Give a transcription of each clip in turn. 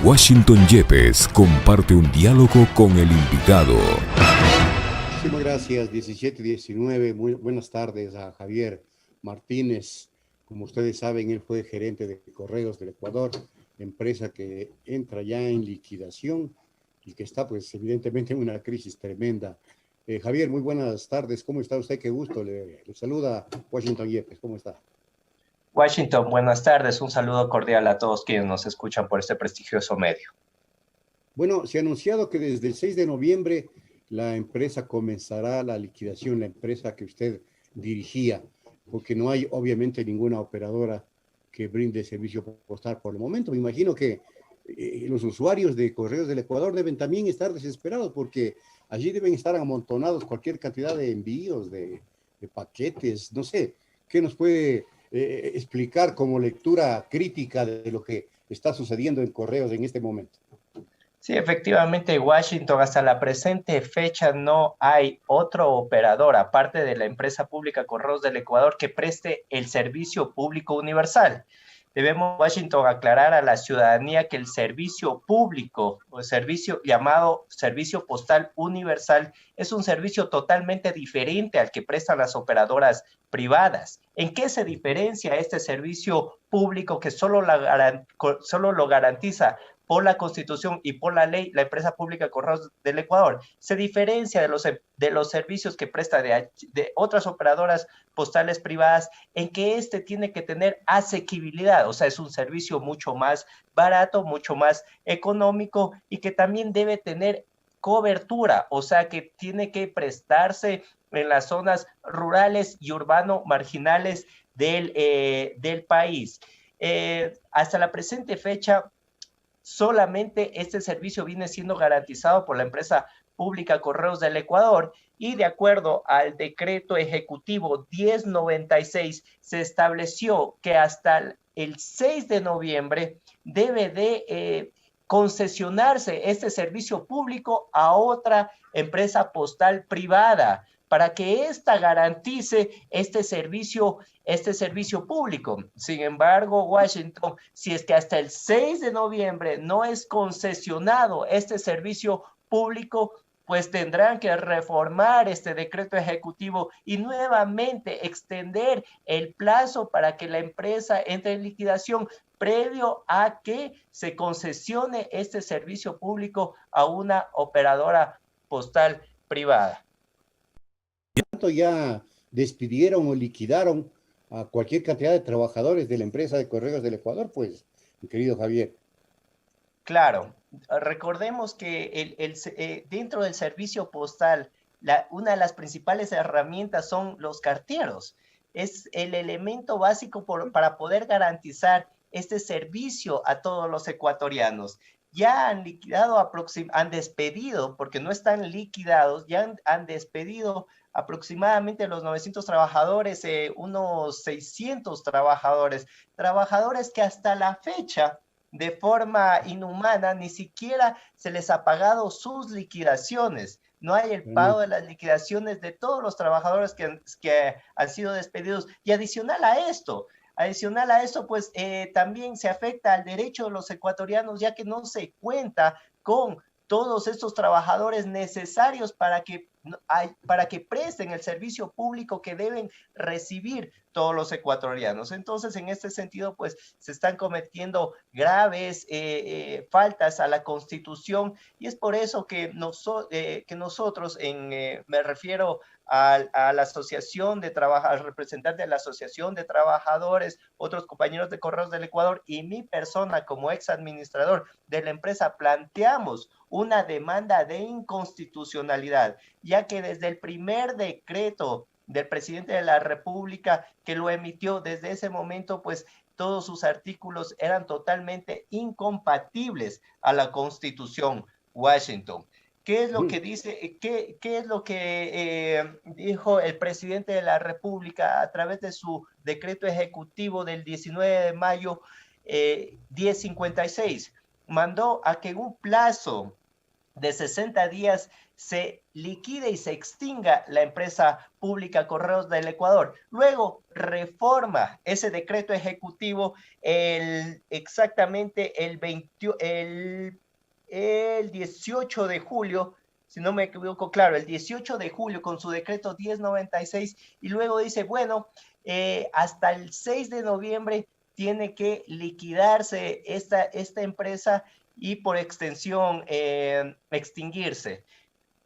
Washington Yepes comparte un diálogo con el invitado. Muchísimas gracias, 17-19. Muy buenas tardes a Javier Martínez. Como ustedes saben, él fue gerente de Correos del Ecuador, empresa que entra ya en liquidación y que está, pues, evidentemente en una crisis tremenda. Javier, muy buenas tardes. ¿Cómo está usted? Qué gusto. Le saluda Washington Yepes. ¿Cómo está? Washington, buenas tardes. Un saludo cordial a todos quienes nos escuchan por este prestigioso medio. Bueno, se ha anunciado que desde el 6 de noviembre la empresa comenzará la liquidación, la empresa que usted dirigía, porque no hay obviamente ninguna operadora que brinde servicio postal por el momento. Me imagino que los usuarios de Correos del Ecuador deben también estar desesperados porque allí deben estar amontonados cualquier cantidad de envíos, de paquetes, no sé. ¿Qué nos puede explicar como lectura crítica de lo que está sucediendo en Correos en este momento? Sí, efectivamente, Washington, hasta la presente fecha no hay otro operador, aparte de la empresa pública Correos del Ecuador, que preste el servicio público universal. Debemos, Washington, aclarar a la ciudadanía que el servicio público, o el servicio llamado servicio postal universal, es un servicio totalmente diferente al que prestan las operadoras privadas. ¿En qué se diferencia este servicio público que solo lo garantiza por la Constitución y por la ley, la empresa pública Correos del Ecuador? Se diferencia de los servicios que presta de otras operadoras postales privadas en que este tiene que tener asequibilidad, o sea, es un servicio mucho más barato, mucho más económico y que también debe tener cobertura, o sea, que tiene que prestarse en las zonas rurales y urbano marginales del país. Hasta la presente fecha, solamente este servicio viene siendo garantizado por la empresa pública Correos del Ecuador y de acuerdo al decreto ejecutivo 1096 se estableció que hasta el 6 de noviembre debe de concesionarse este servicio público a otra empresa postal privada para que ésta garantice este servicio público. Sin embargo, Washington, si es que hasta el 6 de noviembre no es concesionado este servicio público, pues tendrán que reformar este decreto ejecutivo y nuevamente extender el plazo para que la empresa entre en liquidación previo a que se concesione este servicio público a una operadora postal privada. Ya despidieron o liquidaron a cualquier cantidad de trabajadores de la empresa de Correos del Ecuador, pues, mi querido Javier. Claro, recordemos que dentro del servicio postal, una de las principales herramientas son los carteros. Es el elemento básico para poder garantizar este servicio a todos los ecuatorianos. Ya han liquidado, han despedido, porque no están liquidados, ya han despedido aproximadamente los 900 trabajadores, unos 600 trabajadores que hasta la fecha, de forma inhumana, ni siquiera se les ha pagado sus liquidaciones. No hay el pago de las liquidaciones de todos los trabajadores que han sido despedidos. Y adicional a esto, pues también se afecta al derecho de los ecuatorianos, ya que no se cuenta con todos estos trabajadores necesarios para que presten el servicio público que deben recibir todos los ecuatorianos. Entonces, en este sentido, pues se están cometiendo graves faltas a la Constitución y es por eso que nosotros, me refiero a la asociación de trabajadores, al representante de la asociación de trabajadores, otros compañeros de Correos del Ecuador y mi persona como ex administrador de la empresa, planteamos una demanda de inconstitucionalidad, ya que desde el primer decreto del presidente de la República que lo emitió, desde ese momento, pues todos sus artículos eran totalmente incompatibles a la Constitución. Washington, ¿qué es lo que dice, qué es lo que dijo el presidente de la República a través de su decreto ejecutivo del 19 de mayo 1056? Mandó a que en un plazo de 60 días se liquide y se extinga la empresa pública Correos del Ecuador. Luego reforma ese decreto ejecutivo exactamente el 18 de julio, si no me equivoco, claro, el 18 de julio con su decreto 1096, y luego dice, bueno, hasta el 6 de noviembre tiene que liquidarse esta empresa y por extensión extinguirse,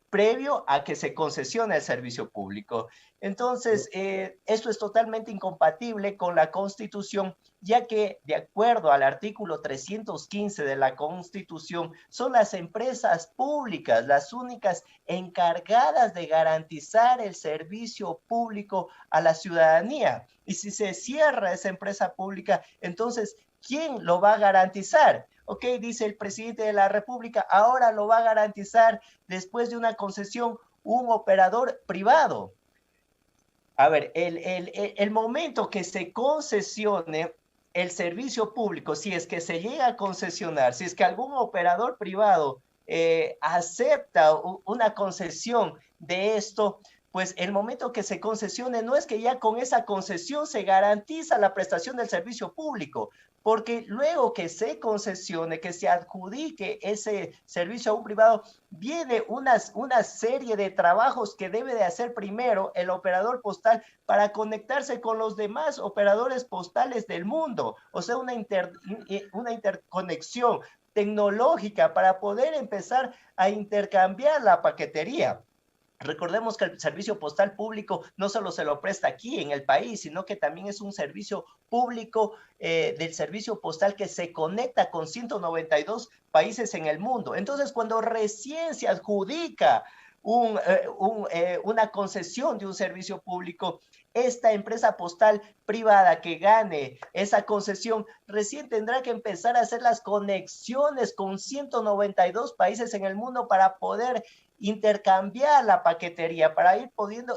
previo a que se concesione el servicio público. Entonces, esto es totalmente incompatible con la Constitución, ya que de acuerdo al artículo 315 de la Constitución, son las empresas públicas las únicas encargadas de garantizar el servicio público a la ciudadanía. Y si se cierra esa empresa pública, entonces, ¿quién lo va a garantizar? Ok, dice el presidente de la República, ahora lo va a garantizar después de una concesión un operador privado. A ver, el momento que se concesione el servicio público, si es que se llega a concesionar, si es que algún operador privado acepta una concesión de esto, pues el momento que se concesione no es que ya con esa concesión se garantiza la prestación del servicio público, porque luego que se concesione, que se adjudique ese servicio a un privado, viene una serie de trabajos que debe de hacer primero el operador postal para conectarse con los demás operadores postales del mundo, o sea, una interconexión tecnológica para poder empezar a intercambiar la paquetería. Recordemos que el servicio postal público no solo se lo presta aquí en el país, sino que también es un servicio público del servicio postal que se conecta con 192 países en el mundo. Entonces, cuando recién se adjudica una concesión de un servicio público, esta empresa postal privada que gane esa concesión recién tendrá que empezar a hacer las conexiones con 192 países en el mundo para poder intercambiar la paquetería, para ir pudiendo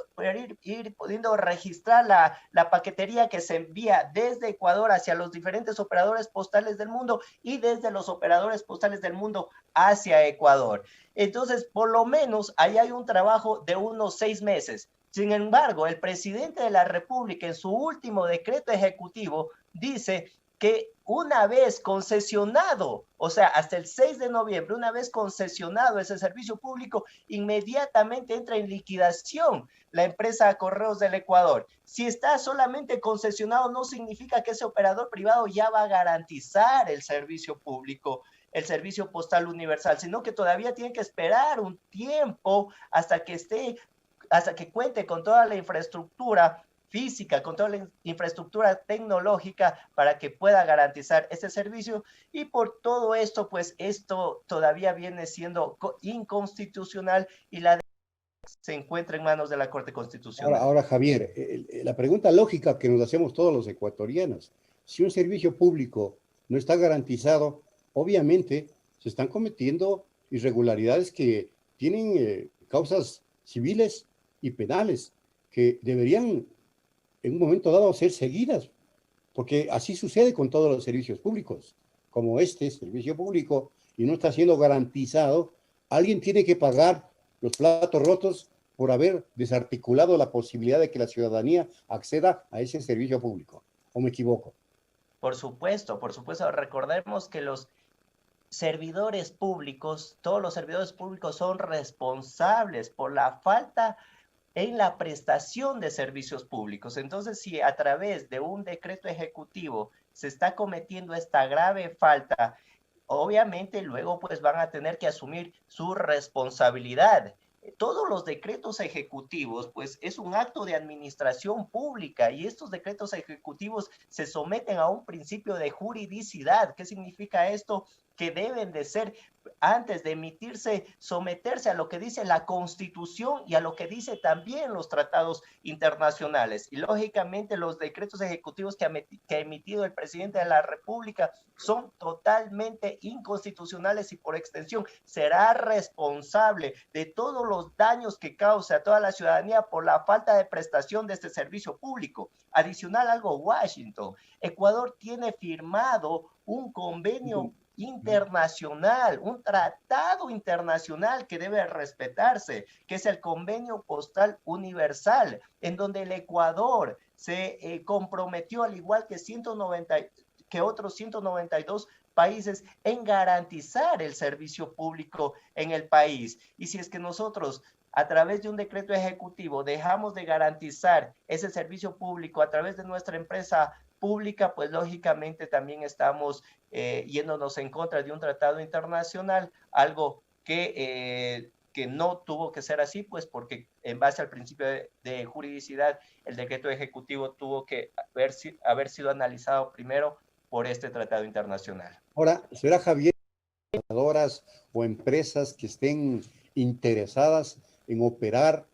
registrar la paquetería que se envía desde Ecuador hacia los diferentes operadores postales del mundo y desde los operadores postales del mundo hacia Ecuador. Entonces, por lo menos, ahí hay un trabajo de unos 6 meses. Sin embargo, el presidente de la República en su último decreto ejecutivo dice que una vez concesionado, o sea, hasta el 6 de noviembre, una vez concesionado ese servicio público, inmediatamente entra en liquidación la empresa Correos del Ecuador. Si está solamente concesionado, no significa que ese operador privado ya va a garantizar el servicio público, el servicio postal universal, sino que todavía tiene que esperar un tiempo hasta que cuente con toda la infraestructura física, con toda la infraestructura tecnológica para que pueda garantizar este servicio. Y por todo esto, pues esto todavía viene siendo inconstitucional y se encuentra en manos de la Corte Constitucional. Ahora Javier, la pregunta lógica que nos hacemos todos los ecuatorianos, si un servicio público no está garantizado, obviamente se están cometiendo irregularidades que tienen causas civiles y penales que deberían en un momento dado ser seguidas, porque así sucede con todos los servicios públicos. Como este servicio público y no está siendo garantizado, alguien tiene que pagar los platos rotos por haber desarticulado la posibilidad de que la ciudadanía acceda a ese servicio público. ¿O me equivoco? Por supuesto. Recordemos que los servidores públicos, todos los servidores públicos son responsables por la falta en la prestación de servicios públicos. Entonces, si a través de un decreto ejecutivo se está cometiendo esta grave falta, obviamente luego pues van a tener que asumir su responsabilidad. Todos los decretos ejecutivos, pues es un acto de administración pública y estos decretos ejecutivos se someten a un principio de juridicidad. ¿Qué significa esto? Que deben de ser, antes de emitirse, someterse a lo que dice la Constitución y a lo que dice también los tratados internacionales. Y lógicamente los decretos ejecutivos que ha emitido el presidente de la República son totalmente inconstitucionales y por extensión será responsable de todos los daños que causa a toda la ciudadanía por la falta de prestación de este servicio público. Adicional algo, Washington. Ecuador tiene firmado un convenio internacional, un tratado internacional que debe respetarse, que es el Convenio Postal Universal, en donde el Ecuador se comprometió, al igual que otros 192 países, en garantizar el servicio público en el país. Y si es que nosotros, a través de un decreto ejecutivo, dejamos de garantizar ese servicio público a través de nuestra empresa pública, pues lógicamente también estamos yéndonos en contra de un tratado internacional, algo que no tuvo que ser así, pues porque en base al principio de juridicidad, el decreto ejecutivo tuvo que haber sido analizado primero por este tratado internacional. Ahora, ¿será, Javier, operadoras o empresas que estén interesadas en operar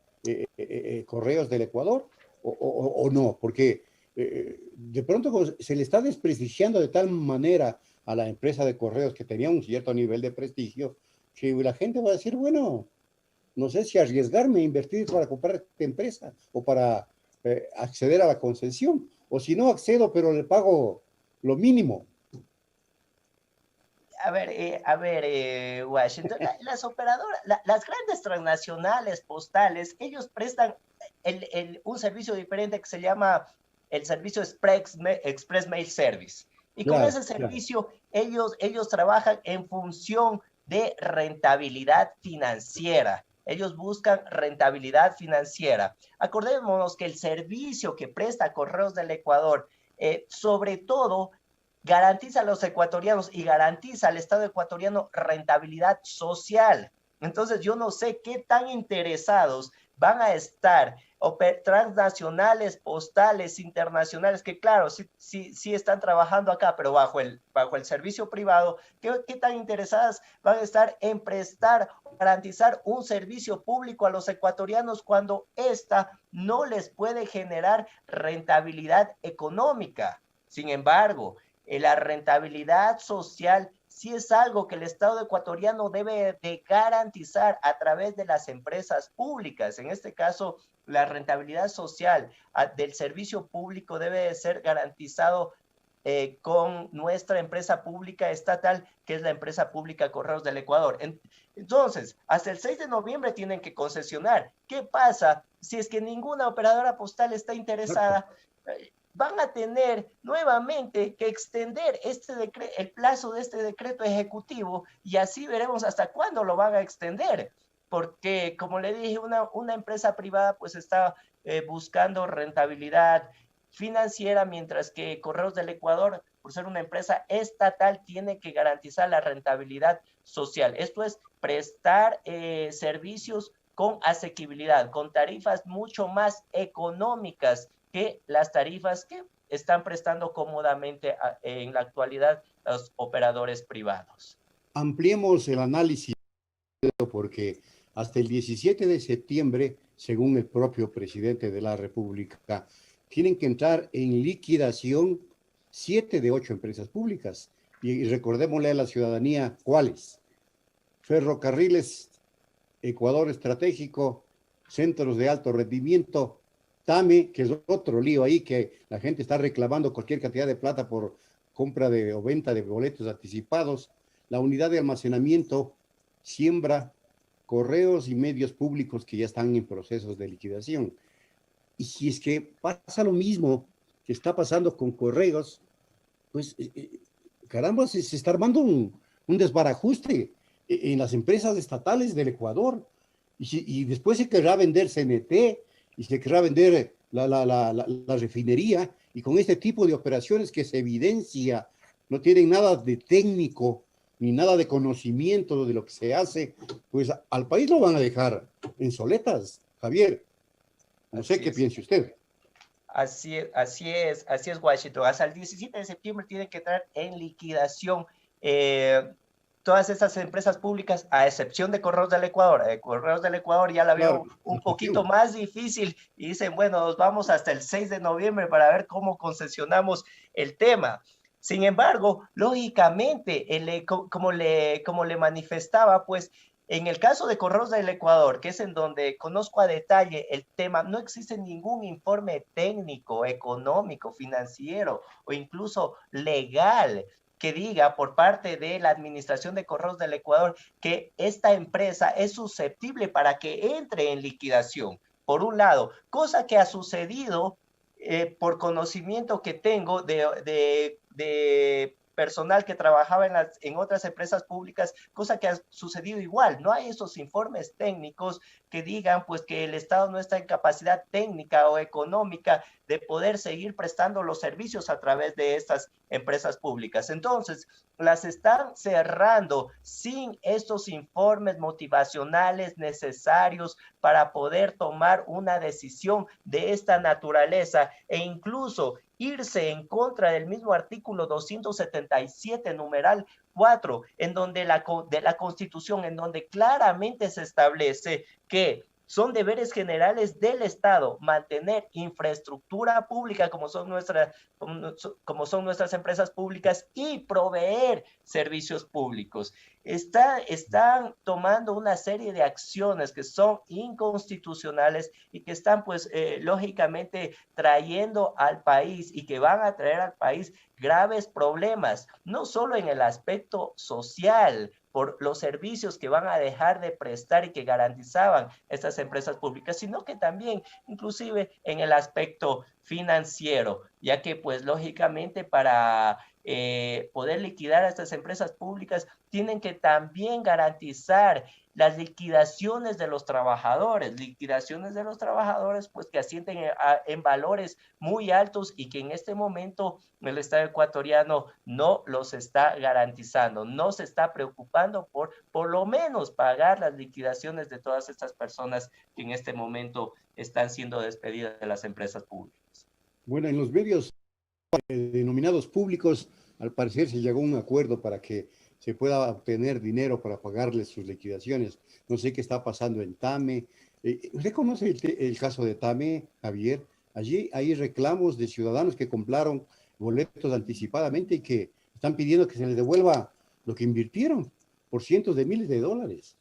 correos del Ecuador o no? Porque de pronto se le está desprestigiando de tal manera a la empresa de correos que tenía un cierto nivel de prestigio, que la gente va a decir, bueno, no sé si arriesgarme a invertir para comprar esta empresa o para acceder a la concesión, o si no accedo, pero le pago lo mínimo. Washington, las operadoras, las grandes transnacionales postales, ellos prestan un servicio diferente que se llama el servicio Express Mail Service. Y con ese servicio, ellos trabajan en función de rentabilidad financiera. Ellos buscan rentabilidad financiera. Acordémonos que el servicio que presta Correos del Ecuador, sobre todo, garantiza a los ecuatorianos y garantiza al Estado ecuatoriano rentabilidad social. Entonces, yo no sé qué tan interesados van a estar transnacionales, postales, internacionales, que claro, sí están trabajando acá, pero bajo el servicio privado, ¿qué tan interesadas van a estar en prestar, garantizar un servicio público a los ecuatorianos cuando esta no les puede generar rentabilidad económica? Sin embargo, la rentabilidad social sí es algo que el Estado ecuatoriano debe de garantizar a través de las empresas públicas. En este caso, la rentabilidad social del servicio público debe de ser garantizado con nuestra empresa pública estatal, que es la empresa pública Correos del Ecuador. Entonces, hasta el 6 de noviembre tienen que concesionar. ¿Qué pasa si es que ninguna operadora postal está interesada? Van a tener nuevamente que extender el plazo de este decreto ejecutivo y así veremos hasta cuándo lo van a extender. Porque, como le dije, una empresa privada pues está buscando rentabilidad financiera, mientras que Correos del Ecuador, por ser una empresa estatal, tiene que garantizar la rentabilidad social. Esto es prestar servicios con asequibilidad, con tarifas mucho más económicas que las tarifas que están prestando cómodamente en la actualidad los operadores privados. Ampliemos el análisis porque hasta el 17 de septiembre, según el propio presidente de la República, tienen que entrar en liquidación 7 de 8 empresas públicas. Y recordémosle a la ciudadanía cuáles: Ferrocarriles Ecuador Estratégico, Centros de Alto Rendimiento, TAME, que es otro lío ahí, que la gente está reclamando cualquier cantidad de plata por compra o venta de boletos anticipados, la unidad de almacenamiento, Siembra, Correos y Medios Públicos que ya están en procesos de liquidación. Y si es que pasa lo mismo que está pasando con Correos, pues caramba, se está armando un desbarajuste en las empresas estatales del Ecuador. Y después se querrá vender CNT y se querrá vender la refinería, y con este tipo de operaciones que se evidencia no tienen nada de técnico ni nada de conocimiento de lo que se hace, pues al país lo van a dejar en soletas, Javier. No sé qué piense usted. Así es, Washington. Hasta el 17 de septiembre tiene que entrar en liquidación todas estas empresas públicas, a excepción de Correos del Ecuador. Correos del Ecuador ya la veo un poquito más difícil y dicen, bueno, nos vamos hasta el 6 de noviembre para ver cómo concesionamos el tema. Sin embargo, lógicamente, como le manifestaba, pues, en el caso de Correos del Ecuador, que es en donde conozco a detalle el tema, no existe ningún informe técnico, económico, financiero o incluso legal que diga por parte de la Administración de Correos del Ecuador que esta empresa es susceptible para que entre en liquidación, por un lado, cosa que ha sucedido por conocimiento que tengo de personal que trabajaba en otras empresas públicas, cosa que ha sucedido igual. No hay esos informes técnicos que digan pues que el Estado no está en capacidad técnica o económica de poder seguir prestando los servicios a través de estas empresas públicas. Entonces, las están cerrando sin estos informes motivacionales necesarios para poder tomar una decisión de esta naturaleza e incluso irse en contra del mismo artículo 277, numeral 4, en donde de la Constitución, en donde claramente se establece que son deberes generales del Estado mantener infraestructura pública como son nuestras empresas públicas y proveer servicios públicos. Están tomando una serie de acciones que son inconstitucionales y que están pues lógicamente trayendo al país y que van a traer al país graves problemas, no solo en el aspecto social, por los servicios que van a dejar de prestar y que garantizaban estas empresas públicas, sino que también inclusive en el aspecto financiero, ya que pues lógicamente para poder liquidar a estas empresas públicas tienen que también garantizar las liquidaciones de los trabajadores pues que ascienden en valores muy altos y que en este momento el Estado ecuatoriano no los está garantizando, no se está preocupando por lo menos pagar las liquidaciones de todas estas personas que en este momento están siendo despedidas de las empresas públicas. Bueno, en los medios denominados públicos, al parecer se llegó a un acuerdo para que se pueda obtener dinero para pagarles sus liquidaciones. No sé qué está pasando en TAME. ¿Usted conoce el caso de TAME, Javier? Allí hay reclamos de ciudadanos que compraron boletos anticipadamente y que están pidiendo que se les devuelva lo que invirtieron por cientos de miles de dólares.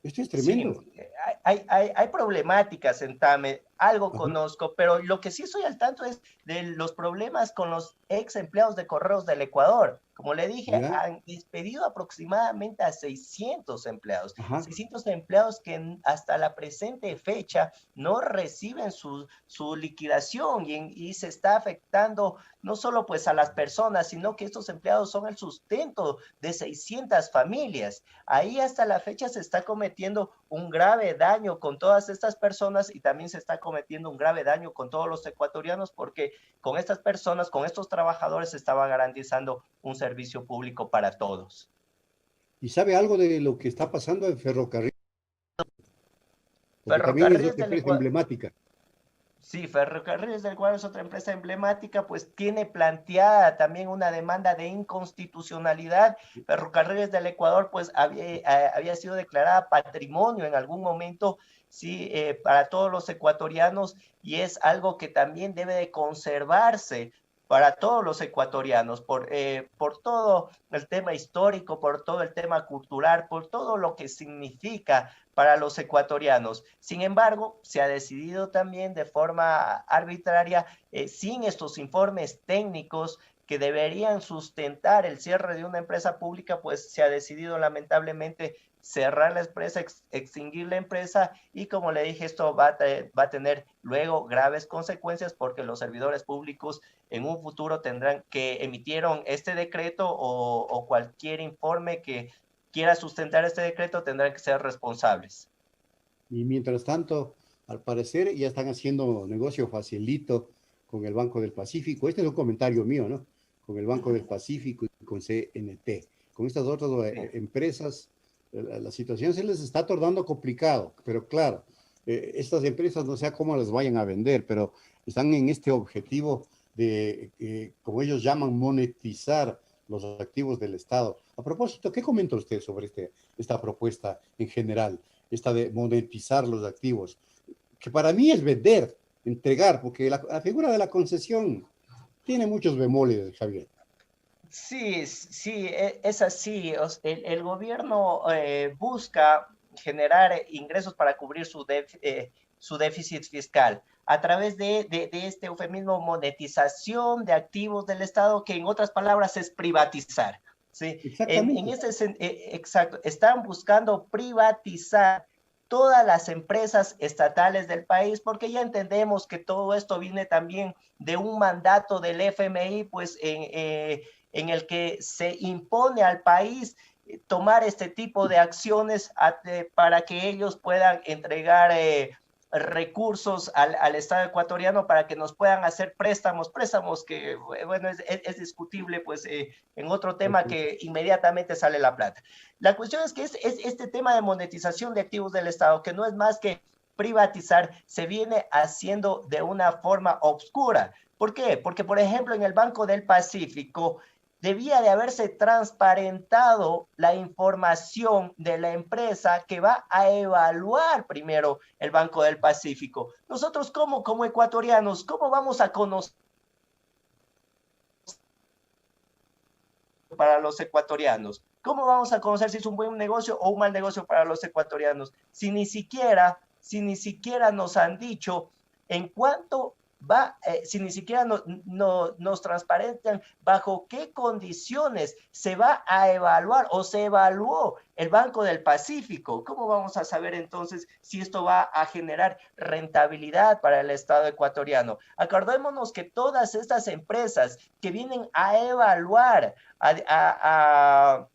Esto es tremendo. Sí, hay problemáticas en TAME, algo Ajá. conozco, pero lo que sí estoy al tanto es de los problemas con los ex empleados de Correos del Ecuador. Como le dije, ¿Ya? han despedido aproximadamente a 600 empleados, Ajá. 600 empleados que hasta la presente fecha no reciben su liquidación y se está afectando no solo pues a las personas, sino que estos empleados son el sustento de 600 familias. Ahí hasta la fecha se está cometiendo un grave daño con todas estas personas y también se está cometiendo un grave daño con todos los ecuatorianos porque con estas personas, con estos trabajadores se estaba garantizando un servicio público para todos. ¿Y sabe algo de lo que está pasando en Ferrocarril? Porque también es Ferrocarriles otra del empresa Ecuador. emblemática. Sí, Ferrocarriles del Ecuador es otra empresa emblemática, pues tiene planteada también una demanda de inconstitucionalidad. Ferrocarriles del Ecuador, pues había sido declarada patrimonio en algún momento, sí, para todos los ecuatorianos y es algo que también debe de conservarse para todos los ecuatorianos, por todo el tema histórico, por todo el tema cultural, por todo lo que significa para los ecuatorianos. Sin embargo, se ha decidido también de forma arbitraria, sin estos informes técnicos que deberían sustentar el cierre de una empresa pública, pues se ha decidido lamentablemente cerrar la empresa, extinguir la empresa y como le dije, esto va a tener luego graves consecuencias porque los servidores públicos en un futuro tendrán que emitieron este decreto o cualquier informe que quiera sustentar este decreto tendrán que ser responsables. Y mientras tanto, al parecer ya están haciendo negocio facilito con el Banco del Pacífico. Este es un comentario mío, ¿no? Con el Banco del Pacífico y con CNT. Con estas otras empresas, la situación se les está tornando complicado, pero claro, estas empresas no sé cómo las vayan a vender, pero están en este objetivo de, como ellos llaman, monetizar los activos del Estado. A propósito, ¿qué comenta usted sobre esta propuesta en general, esta de monetizar los activos? Que para mí es vender, entregar, porque la figura de la concesión tiene muchos bemoles, Javier. Sí, sí, es así. El gobierno busca generar ingresos para cubrir su déficit fiscal a través de este eufemismo monetización de activos del Estado, que en otras palabras es privatizar. ¿sí? Exactamente. Exacto, están buscando privatizar todas las empresas estatales del país, porque ya entendemos que todo esto viene también de un mandato del FMI, pues en el que se impone al país tomar este tipo de acciones para que ellos puedan entregar recursos al Estado ecuatoriano para que nos puedan hacer préstamos que, bueno, es discutible, pues, en otro tema que inmediatamente sale la plata. La cuestión es que es este tema de monetización de activos del Estado, que no es más que privatizar, se viene haciendo de una forma obscura. ¿Por qué? Porque, por ejemplo, en el Banco del Pacífico, debía de haberse transparentado la información de la empresa que va a evaluar primero el Banco del Pacífico. Nosotros como ecuatorianos, ¿cómo vamos a conocer para los ecuatorianos? ¿Cómo vamos a conocer si es un buen negocio o un mal negocio para los ecuatorianos? Si ni siquiera nos han dicho en cuánto si ni siquiera nos transparentan bajo qué condiciones se va a evaluar o se evaluó el Banco del Pacífico. ¿Cómo vamos a saber entonces si esto va a generar rentabilidad para el Estado ecuatoriano? Acordémonos que todas estas empresas que vienen a evaluar a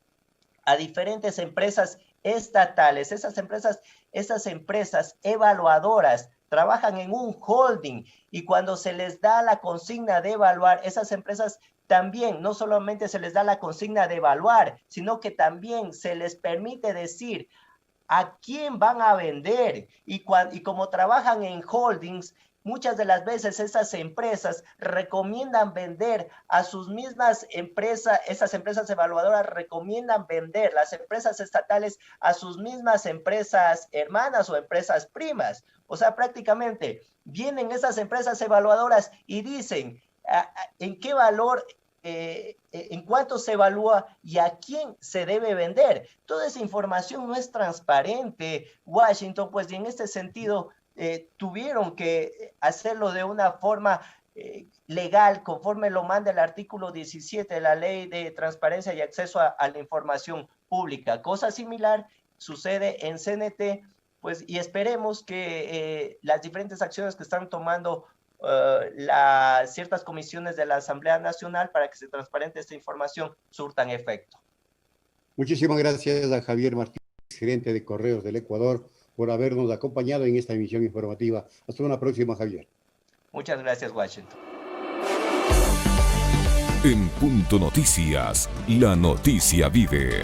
diferentes empresas estatales, esas empresas evaluadoras trabajan en un holding y cuando se les da la consigna de evaluar, esas empresas también no solamente se les da la consigna de evaluar, sino que también se les permite decir a quién van a vender y como trabajan en holdings, muchas de las veces esas empresas recomiendan vender a sus mismas empresas, esas empresas evaluadoras recomiendan vender las empresas estatales a sus mismas empresas hermanas o empresas primas. O sea, prácticamente vienen esas empresas evaluadoras y dicen en qué valor, en cuánto se evalúa y a quién se debe vender. Toda esa información no es transparente, Washington, pues, y en este sentido tuvieron que hacerlo de una forma legal, conforme lo manda el artículo 17 de la Ley de Transparencia y Acceso a la Información Pública. Cosa similar sucede en CNT, pues, y esperemos que las diferentes acciones que están tomando ciertas comisiones de la Asamblea Nacional para que se transparente esta información surtan efecto. Muchísimas gracias a Javier Martínez, gerente de Correos del Ecuador, por habernos acompañado en esta emisión informativa. Hasta una próxima, Javier. Muchas gracias, Washington. En Punto Noticias, la noticia vive.